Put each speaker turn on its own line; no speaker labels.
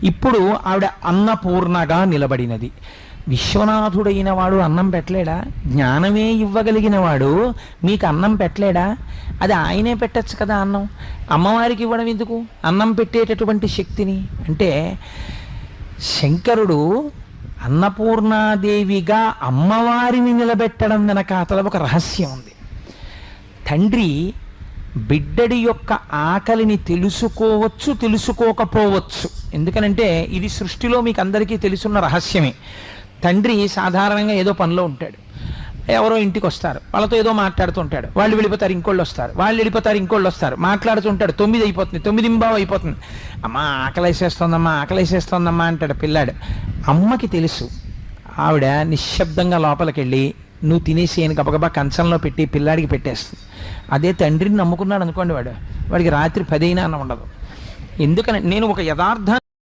ఇప్పుడు ఆవిడ అన్నపూర్ణగా నిలబడినది. విశ్వనాథుడైన వాడు అన్నం పెట్టలేడా? జ్ఞానమే ఇవ్వగలిగిన వాడు మీకు అన్నం పెట్టలేడా? అది ఆయనే పెట్టచ్చు కదా అన్నం. అమ్మవారికి ఇవ్వడం ఎందుకు అన్నం పెట్టేటటువంటి శక్తిని? అంటే శంకరుడు అన్నపూర్ణాదేవిగా అమ్మవారిని నిలబెట్టడం వెనకాతల ఒక రహస్యం ఉంది. తండ్రి బిడ్డడి యొక్క ఆకలిని తెలుసుకోవచ్చు, తెలుసుకోకపోవచ్చు. ఎందుకనంటే ఇది సృష్టిలో మీకు అందరికీ తెలుసున్న రహస్యమే. తండ్రి సాధారణంగా ఏదో పనిలో ఉంటాడు, ఎవరో ఇంటికి వస్తారు, వాళ్ళతో ఏదో మాట్లాడుతుంటాడు, వాళ్ళు వెళ్ళిపోతారు, ఇంకోళ్ళు వస్తారు, వాళ్ళు వెళ్ళిపోతారు, ఇంకోళ్ళు వస్తారు, మాట్లాడుతుంటాడు. 9 అయిపోతుంది, 9:15 అయిపోతుంది. అమ్మా ఆకలేసేస్తోందమ్మా, ఆకలేసేస్తోందమ్మా అంటాడు పిల్లాడు. అమ్మకి తెలుసు. ఆవిడ నిశ్శబ్దంగా లోపలికి వెళ్ళి నువ్వు తినేసేయని గబగబా కంచంలో పెట్టి పిల్లాడికి పెట్టేస్తుంది. అదే తండ్రిని నమ్ముకున్నాడు అనుకోండి, వాడికి రాత్రి 10 అయినా అన్నం ఉండదు. ఎందుకని నేను ఒక యథార్థాన్ని